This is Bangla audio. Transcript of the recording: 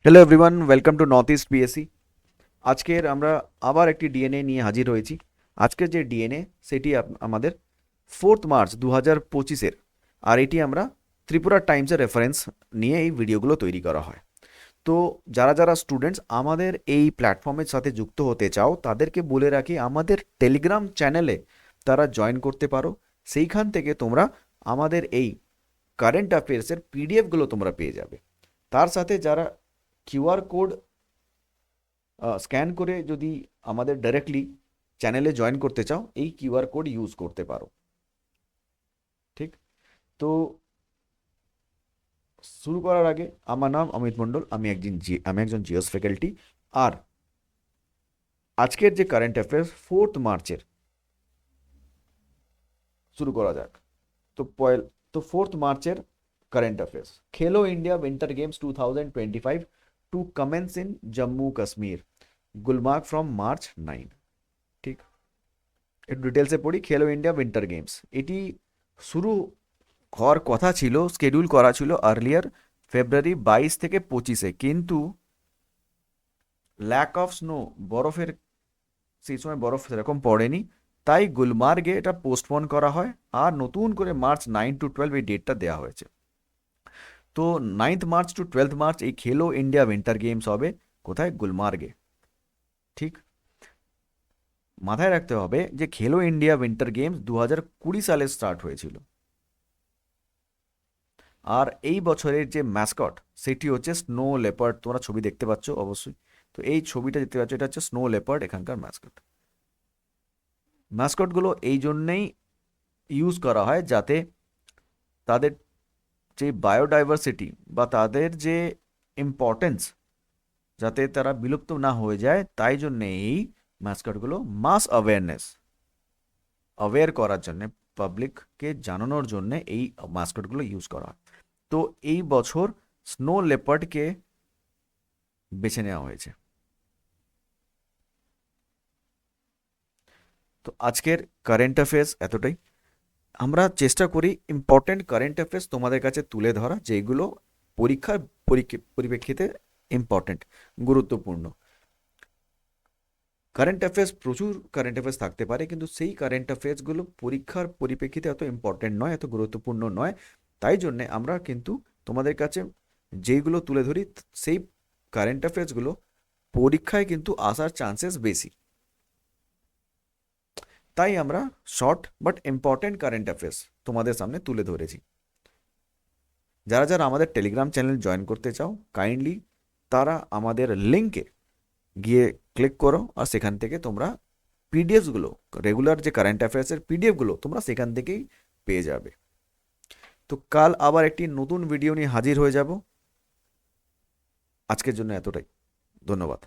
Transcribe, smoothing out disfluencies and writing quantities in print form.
Hello everyone, welcome to north east PSC. আজকের আমরা আবার একটি ডিএনএ নিয়ে হাজির হয়েছি। আজকের যে ডিএনএ সেটি আমাদের 4 মার্চ 2025-এর। আর এটি আমরা ত্রিপুরা টাইমসের রেফারেন্স নিয়ে এই ভিডিওগুলো তৈরি করা হয়। তো যারা যারা স্টুডেন্টস আমাদের এই প্ল্যাটফর্মের সাথে যুক্ত হতে চাও তাদেরকে বলে রাখি, আমাদের টেলিগ্রাম চ্যানেলে তারা জয়েন করতে পারো। সেইখান থেকে তোমরা আমাদের এই কারেন্ট অ্যাফেয়ার্সের পিডিএফগুলো তোমরা পেয়ে যাবে। তার সাথে যারা কিউআর কোড স্ক্যান করে যদি আমাদের ডাইরেক্টলি চ্যানেলে জয়েন করতে চাও, এই কিউআর কোড ইউজ করতে পারো। ঠিক? তো শুরু করার আগে, আমার নাম অমিত মণ্ডল, আমি একজন জিওস ফ্যাকাল্টি। আর আজকের যে কারেন্ট অ্যাফেয়ার্স 4 মার্চের, শুরু করা যাক। তো তো 4 মার্চের current affairs: Khelo India winter games 2025 to commence in Jammu Kashmir, Gulmarg from March 9। ঠিক, একটু ডিটেলসে পড়ি। খেলো ইন্ডিয়া উইন্টার গেমস এটি শুরু হওয়ার কথা ছিল, শিডিউল করা ছিল আর্লিয়ার ফেব্রুয়ারি 22 থেকে 25-এ, কিন্তু ল্যাক অফ স্নো, বরফের, সেই সময় বরফ সেরকম পড়েনি, তাই গুলমার্গে এটা পোস্টপোন করা হয়। আর নতুন করে মার্চ 9 to 12 এই ডেটটা দেওয়া হয়েছে। তো 9 মার্চ to 12 মার্চ এই খেলো ইন্ডিয়া উইন্টার গেমস হবে কোথায়? গুলমার্গে। ঠিক, মাথায় রাখতে হবে যে খেলো ইন্ডিয়া উইন্টার গেমস 2020 সালে স্টার্ট হয়েছিল। আর এই বছরের যে ম্যাসকট সেটি হচ্ছে স্নো লেপার্ড। তোমরা ছবি দেখতে পাচ্ছ অবশ্যই। তো এই ছবিটা দেখতে পাচ্ছ, এটা হচ্ছে স্নো লেপার্ড এখানকার ম্যাসকট। ম্যাসকটগুলো এই জন্যেই ইউজ করা হয় যাতে তাদের যে বায়োডাইভার্সিটি বা তাদের যে ইম্পর্টেন্স, যাতে তারা বিলুপ্ত না হয়ে যায়, তাই জন্যে এই ম্যাসকটগুলো মাস অ্যাওয়্যার করার জন্যে, পাবলিককে জানানোর জন্যে এই ম্যাসকটগুলো ইউজ করা হয়। তো এই বছর স্নো লেপার্ডকে বেছে নেওয়া হয়েছে। তো আজকের কারেন্ট অ্যাফেয়ার্স এতটাই। আমরা চেষ্টা করি ইম্পর্টেন্ট কারেন্ট অ্যাফেয়ার্স তোমাদের কাছে তুলে ধরা, যেগুলো পরীক্ষার পরিপ্রেক্ষিতে ইম্পর্টেন্ট, গুরুত্বপূর্ণ। কারেন্ট অ্যাফেয়ার্স, প্রচুর কারেন্ট অ্যাফেয়ার্স থাকতে পারে, কিন্তু সেই কারেন্ট অ্যাফেয়ার্সগুলো পরীক্ষার পরিপ্রেক্ষিতে এত ইম্পর্টেন্ট নয়, এত গুরুত্বপূর্ণ নয়। তাই জন্যে আমরা কিন্তু তোমাদের কাছে যেইগুলো তুলে ধরি, সেই কারেন্ট অ্যাফেয়ার্সগুলো পরীক্ষায় কিন্তু আসার চান্সেস বেশি। তাই আমরা short but important current affairs তোমাদের সামনে তুলে ধরেছি। যারা যারা আমাদের টেলিগ্রাম চ্যানেল জয়েন করতে চাও, কাইন্ডলি তারা আমাদের লিঙ্কে গিয়ে ক্লিক করো, আর সেখান থেকে তোমরা পিডিএফগুলো, রেগুলার যে কারেন্ট অ্যাফেয়ার্সের পিডিএফগুলো তোমরা সেখান থেকেই পেয়ে যাবে। তো কাল আবার একটি নতুন ভিডিও নিয়ে হাজির হয়ে যাব। আজকের জন্য এতটাই। ধন্যবাদ।